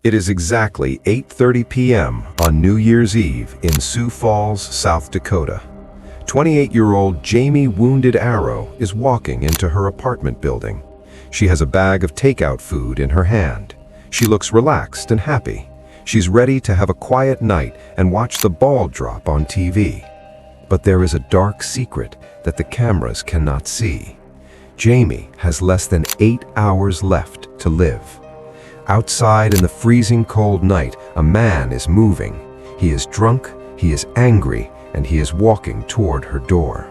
It is exactly 8:30 p.m. on New Year's Eve in Sioux Falls, South Dakota. 28-year-old Jamie Wounded Arrow is walking into her apartment building. She has a bag of takeout food in her hand. She looks relaxed and happy. She's ready to have a quiet night and watch the ball drop on TV. But there is a dark secret that the cameras cannot see. Jamie has less than 8 hours left to live. Outside in the freezing cold night, a man is moving. He is drunk, he is angry, and he is walking toward her door.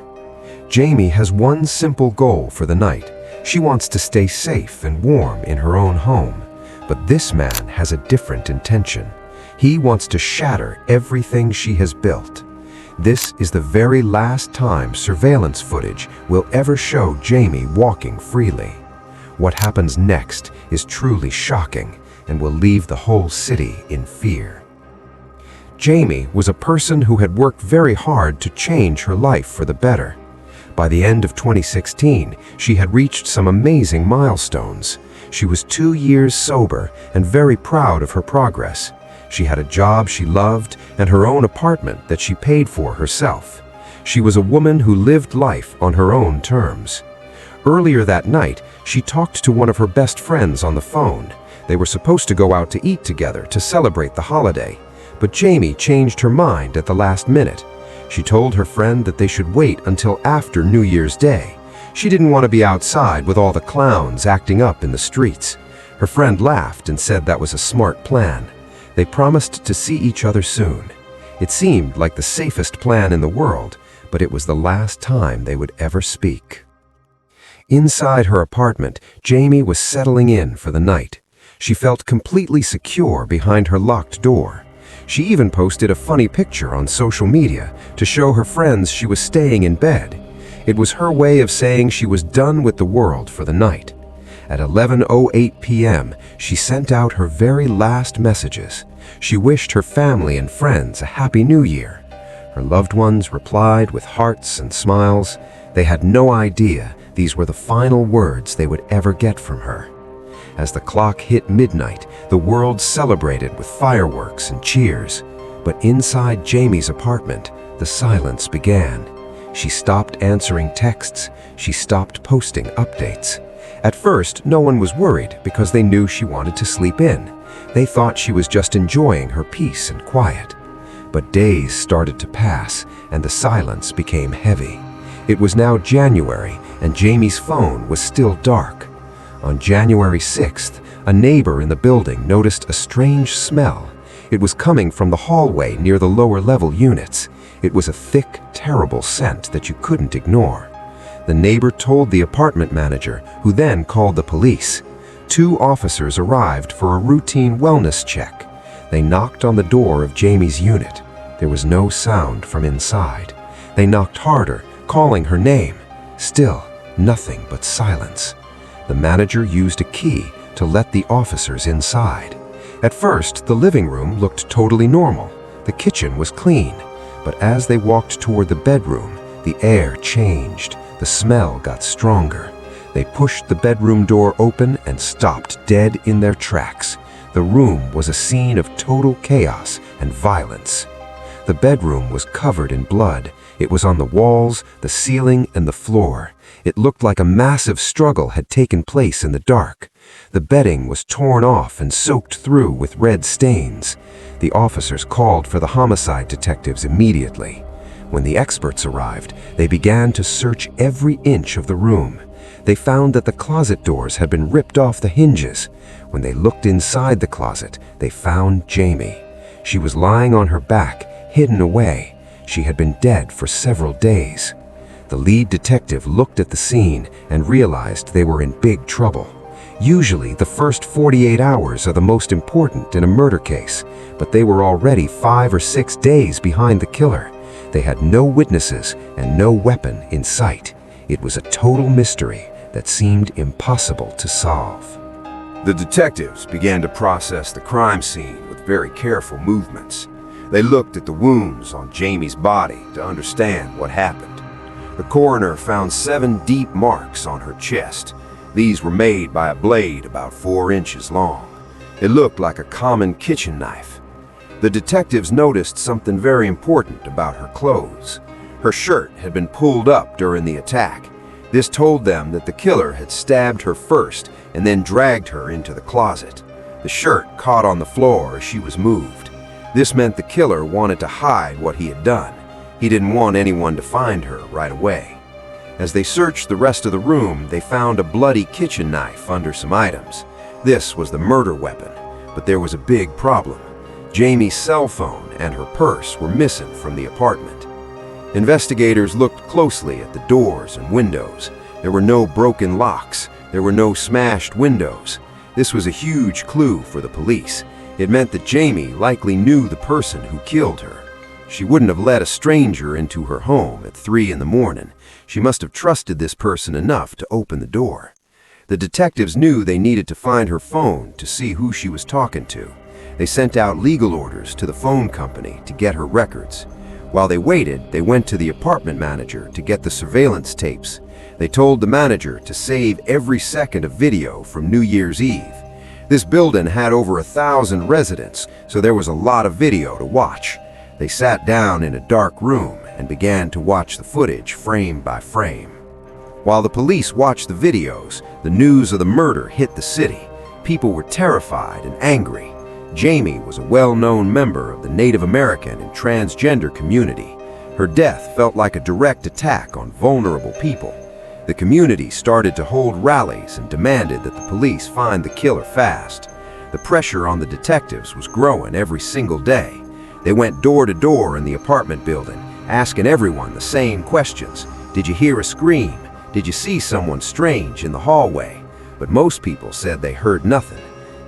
Jamie has one simple goal for the night. She wants to stay safe and warm in her own home. But this man has a different intention. He wants to shatter everything she has built. This is the very last time surveillance footage will ever show Jamie walking freely. What happens next is truly shocking and will leave the whole city in fear. Jamie was a person who had worked very hard to change her life for the better. By the end of 2016, she had reached some amazing milestones. She was 2 years sober and very proud of her progress. She had a job she loved and her own apartment that she paid for herself. She was a woman who lived life on her own terms. Earlier that night, she talked to one of her best friends on the phone. They were supposed to go out to eat together to celebrate the holiday, but Jamie changed her mind at the last minute. She told her friend that they should wait until after New Year's Day. She didn't want to be outside with all the clowns acting up in the streets. Her friend laughed and said that was a smart plan. They promised to see each other soon. It seemed like the safest plan in the world, but it was the last time they would ever speak. Inside her apartment, Jamie was settling in for the night. She felt completely secure behind her locked door. She even posted a funny picture on social media to show her friends she was staying in bed. It was her way of saying she was done with the world for the night. At 11:08 p.m., she sent out her very last messages. She wished her family and friends a Happy New Year. Her loved ones replied with hearts and smiles. They had no idea these were the final words they would ever get from her. As the clock hit midnight, the world celebrated with fireworks and cheers. But inside Jamie's apartment, the silence began. She stopped answering texts. She stopped posting updates. At first, no one was worried because they knew she wanted to sleep in. They thought she was just enjoying her peace and quiet. But days started to pass, and the silence became heavy. It was now January, and Jamie's phone was still dark. On January 6th, a neighbor in the building noticed a strange smell. It was coming from the hallway near the lower-level units. It was a thick, terrible scent that you couldn't ignore. The neighbor told the apartment manager, who then called the police. 2 officers arrived for a routine wellness check. They knocked on the door of Jamie's unit. There was no sound from inside. They knocked harder, calling her name. Still, nothing but silence. The manager used a key to let the officers inside. At first, the living room looked totally normal. The kitchen was clean. But as they walked toward the bedroom, the air changed. The smell got stronger. They pushed the bedroom door open and stopped dead in their tracks. The room was a scene of total chaos and violence. The bedroom was covered in blood. It was on the walls, the ceiling, and the floor. It looked like a massive struggle had taken place in the dark. The bedding was torn off and soaked through with red stains. The officers called for the homicide detectives immediately. When the experts arrived, they began to search every inch of the room. They found that the closet doors had been ripped off the hinges. When they looked inside the closet, they found Jamie. She was lying on her back, hidden away. She had been dead for several days. The lead detective looked at the scene and realized they were in big trouble. Usually, the first 48 hours are the most important in a murder case, but they were already 5 or 6 days behind the killer. They had no witnesses and no weapon in sight. It was a total mystery that seemed impossible to solve. The detectives began to process the crime scene with very careful movements. They looked at the wounds on Jamie's body to understand what happened. The coroner found 7 deep marks on her chest. These were made by a blade about 4 inches long. It looked like a common kitchen knife. The detectives noticed something very important about her clothes. Her shirt had been pulled up during the attack. This told them that the killer had stabbed her first and then dragged her into the closet. The shirt caught on the floor as she was moved. This meant the killer wanted to hide what he had done. He didn't want anyone to find her right away. As they searched the rest of the room, they found a bloody kitchen knife under some items. This was the murder weapon, but there was a big problem. Jamie's cell phone and her purse were missing from the apartment. Investigators looked closely at the doors and windows. There were no broken locks. There were no smashed windows. This was a huge clue for the police. It meant that Jamie likely knew the person who killed her. She wouldn't have let a stranger into her home at 3 in the morning. She must have trusted this person enough to open the door. The detectives knew they needed to find her phone to see who she was talking to. They sent out legal orders to the phone company to get her records. While they waited, they went to the apartment manager to get the surveillance tapes. They told the manager to save every second of video from New Year's Eve. This building had over 1,000 residents, so there was a lot of video to watch. They sat down in a dark room and began to watch the footage frame by frame. While the police watched the videos, the news of the murder hit the city. People were terrified and angry. Jamie was a well-known member of the Native American and transgender community. Her death felt like a direct attack on vulnerable people. The community started to hold rallies and demanded that the police find the killer fast. The pressure on the detectives was growing every single day. They went door to door in the apartment building, asking everyone the same questions. Did you hear a scream? Did you see someone strange in the hallway? But most people said they heard nothing.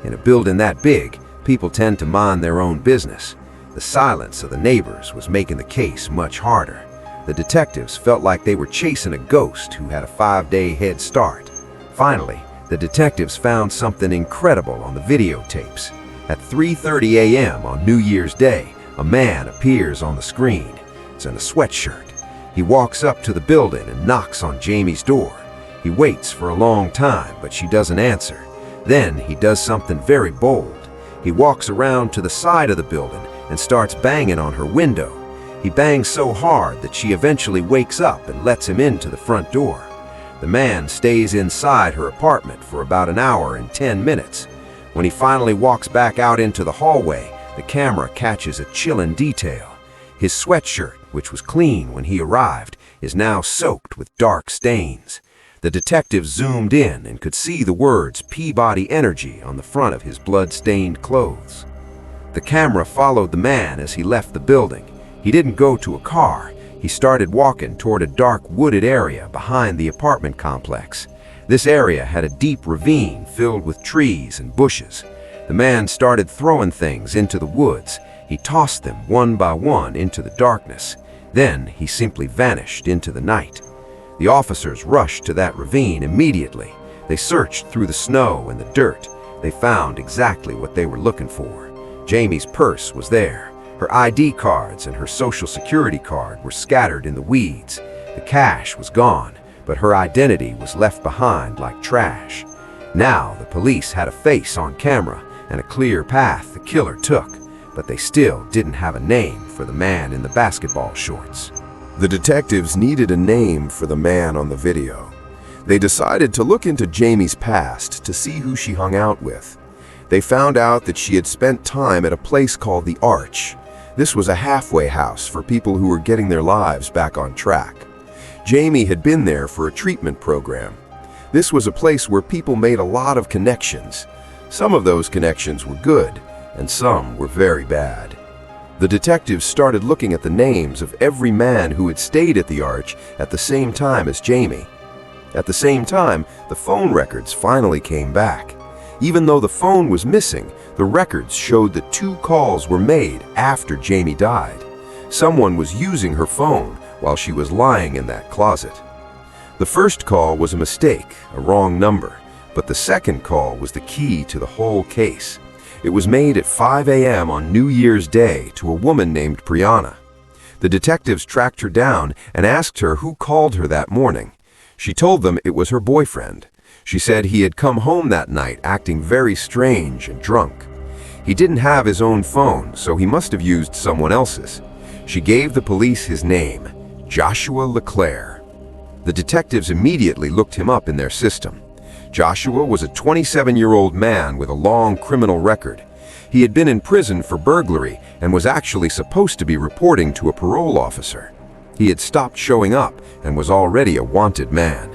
In a building that big, people tend to mind their own business. The silence of the neighbors was making the case much harder. The detectives felt like they were chasing a ghost who had a 5-day head start. Finally, the detectives found something incredible on the videotapes. At 3:30 a.m. on New Year's Day, a man appears on the screen. It's in a sweatshirt. He walks up to the building and knocks on Jamie's door. He waits for a long time, but she doesn't answer. Then he does something very bold. He walks around to the side of the building and starts banging on her window. He bangs so hard that she eventually wakes up and lets him into the front door. The man stays inside her apartment for about an hour and 10 minutes. When he finally walks back out into the hallway, the camera catches a chilling detail. His sweatshirt, which was clean when he arrived, is now soaked with dark stains. The detective zoomed in and could see the words Peabody Energy on the front of his blood-stained clothes. The camera followed the man as he left the building. He didn't go to a car. He started walking toward a dark wooded area behind the apartment complex. This area had a deep ravine filled with trees and bushes. The man started throwing things into the woods. He tossed them one by one into the darkness. Then he simply vanished into the night. The officers rushed to that ravine immediately. They searched through the snow and the dirt. They found exactly what they were looking for. Jamie's purse was there. Her ID cards and her social security card were scattered in the weeds. The cash was gone, but her identity was left behind like trash. Now the police had a face on camera and a clear path the killer took, but they still didn't have a name for the man in the basketball shorts. The detectives needed a name for the man on the video. They decided to look into Jamie's past to see who she hung out with. They found out that she had spent time at a place called the Arch. This was a halfway house for people who were getting their lives back on track. Jamie had been there for a treatment program. This was a place where people made a lot of connections. Some of those connections were good, and some were very bad. The detectives started looking at the names of every man who had stayed at the Arch at the same time as Jamie. At the same time, the phone records finally came back. Even though the phone was missing, the records showed that 2 calls were made after Jamie died. Someone was using her phone while she was lying in that closet. The first call was a mistake, a wrong number, but the second call was the key to the whole case. It was made at 5 a.m. on New Year's Day to a woman named Brianna. The detectives tracked her down and asked her who called her that morning. She told them it was her boyfriend. She said he had come home that night acting very strange and drunk. He didn't have his own phone, so he must have used someone else's. She gave the police his name, Joshua LaClaire. The detectives immediately looked him up in their system. Joshua was a 27-year-old man with a long criminal record. He had been in prison for burglary and was actually supposed to be reporting to a parole officer. He had stopped showing up and was already a wanted man.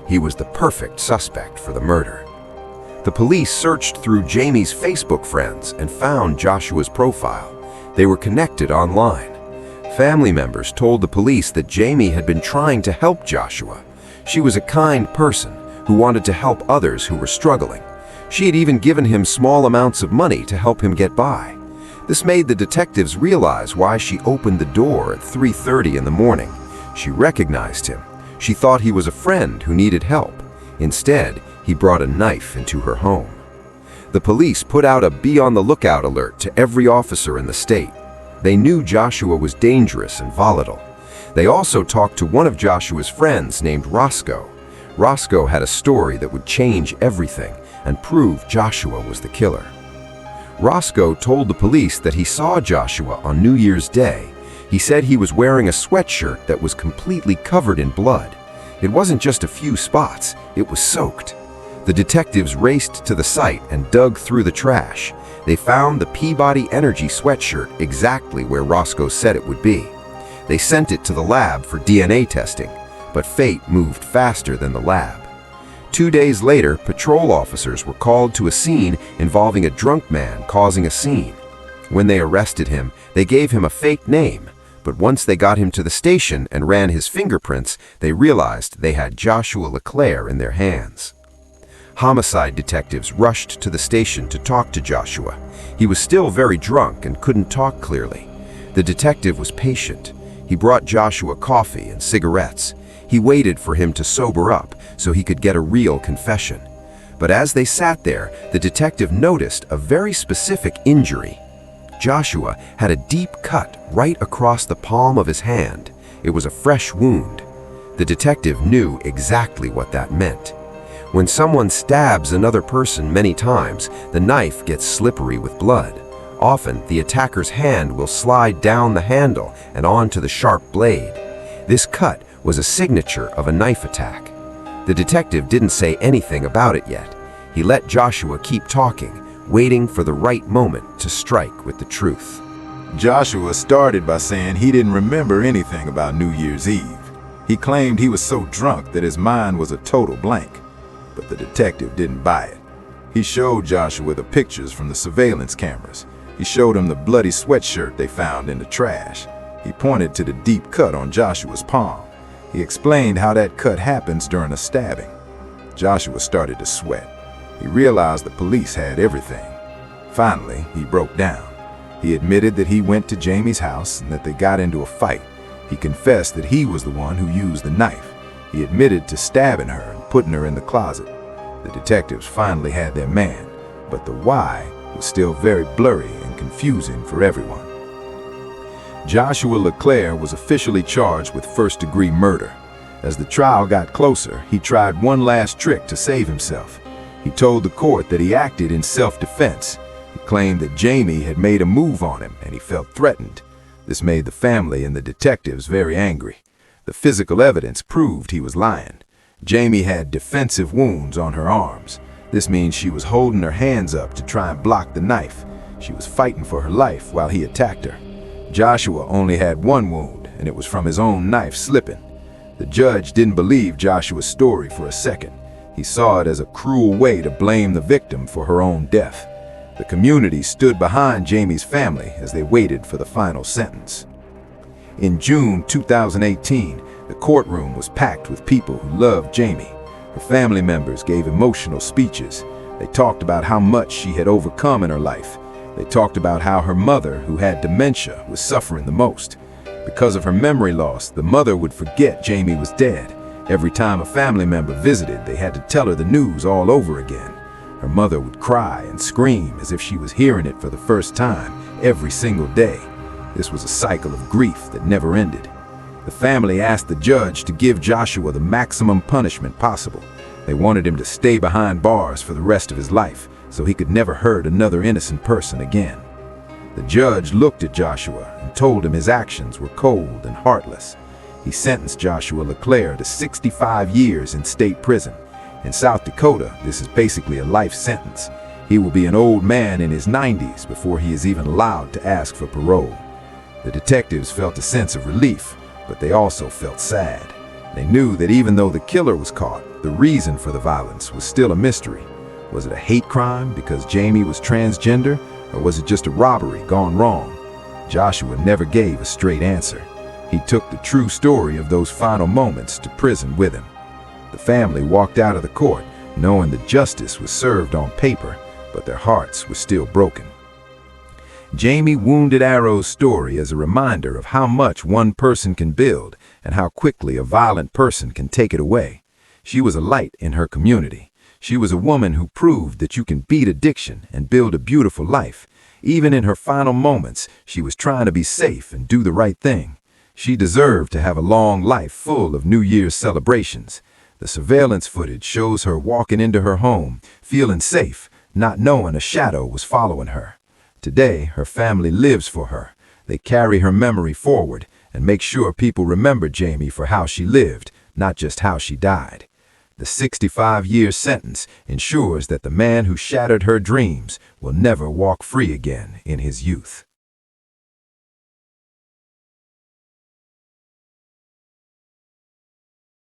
He was the perfect suspect for the murder. The police searched through Jamie's Facebook friends and found Joshua's profile. They were connected online. Family members told the police that Jamie had been trying to help Joshua. She was a kind person who wanted to help others who were struggling. She had even given him small amounts of money to help him get by. This made the detectives realize why she opened the door at 3:30 in the morning. She recognized him. She thought he was a friend who needed help. Instead, he brought a knife into her home. The police put out a be on the lookout alert to every officer in the state. They knew Joshua was dangerous and volatile. They also talked to one of Joshua's friends named Roscoe. Roscoe had a story that would change everything and prove Joshua was the killer. Roscoe told the police that he saw Joshua on New Year's Day. He said he was wearing a sweatshirt that was completely covered in blood. It wasn't just a few spots, it was soaked. The detectives raced to the site and dug through the trash. They found the Peabody Energy sweatshirt exactly where Roscoe said it would be. They sent it to the lab for DNA testing, but fate moved faster than the lab. 2 days later, patrol officers were called to a scene involving a drunk man causing a scene. When they arrested him, they gave him a fake name, but once they got him to the station and ran his fingerprints, they realized they had Joshua LaClaire in their hands. Homicide detectives rushed to the station to talk to Joshua. He was still very drunk and couldn't talk clearly. The detective was patient. He brought Joshua coffee and cigarettes. He waited for him to sober up so he could get a real confession. But as they sat there, the detective noticed a very specific injury. Joshua had a deep cut right across the palm of his hand. It was a fresh wound. The detective knew exactly what that meant. When someone stabs another person many times, the knife gets slippery with blood. Often, the attacker's hand will slide down the handle and onto the sharp blade. This cut was a signature of a knife attack. The detective didn't say anything about it yet. He let Joshua keep talking, waiting for the right moment to strike with the truth. Joshua started by saying he didn't remember anything about New Year's Eve. He claimed he was so drunk that his mind was a total blank, but the detective didn't buy it. He showed Joshua the pictures from the surveillance cameras. He showed him the bloody sweatshirt they found in the trash. He pointed to the deep cut on Joshua's palm. He explained how that cut happens during a stabbing. Joshua started to sweat. He realized the police had everything. Finally, he broke down. He admitted that he went to Jamie's house and that they got into a fight. He confessed that he was the one who used the knife. He admitted to stabbing her and putting her in the closet. The detectives finally had their man, but the why was still very blurry and confusing for everyone. Joshua LaClaire was officially charged with first-degree murder. As the trial got closer, he tried one last trick to save himself. He told the court that he acted in self-defense. He claimed that Jamie had made a move on him and he felt threatened. This made the family and the detectives very angry. The physical evidence proved he was lying. Jamie had defensive wounds on her arms. This means she was holding her hands up to try and block the knife. She was fighting for her life while he attacked her. Joshua only had one wound, and it was from his own knife slipping. The judge didn't believe Joshua's story for a second. He saw it as a cruel way to blame the victim for her own death. The community stood behind Jamie's family as they waited for the final sentence. In June 2018, the courtroom was packed with people who loved Jamie. Her family members gave emotional speeches. They talked about how much she had overcome in her life. They talked about how her mother, who had dementia, was suffering the most. Because of her memory loss, the mother would forget Jamie was dead. Every time a family member visited, they had to tell her the news all over again. Her mother would cry and scream as if she was hearing it for the first time every single day. This was a cycle of grief that never ended. The family asked the judge to give Joshua the maximum punishment possible. They wanted him to stay behind bars for the rest of his life so he could never hurt another innocent person again. The judge looked at Joshua and told him his actions were cold and heartless. He sentenced Joshua LaClaire to 65 years in state prison. In South Dakota, this is basically a life sentence. He will be an old man in his 90s before he is even allowed to ask for parole. The detectives felt a sense of relief, but they also felt sad. They knew that even though the killer was caught, the reason for the violence was still a mystery. Was it a hate crime because Jamie was transgender, or was it just a robbery gone wrong? Joshua never gave a straight answer. He took the true story of those final moments to prison with him. The family walked out of the court knowing that justice was served on paper, but their hearts were still broken. Jamie Wounded Arrow's story is a reminder of how much one person can build and how quickly a violent person can take it away. She was a light in her community. She was a woman who proved that you can beat addiction and build a beautiful life. Even in her final moments, she was trying to be safe and do the right thing. She deserved to have a long life full of New Year's celebrations. The surveillance footage shows her walking into her home, feeling safe, not knowing a shadow was following her. Today, her family lives for her. They carry her memory forward and make sure people remember Jamie for how she lived, not just how she died. The 65-year sentence ensures that the man who shattered her dreams will never walk free again in his youth.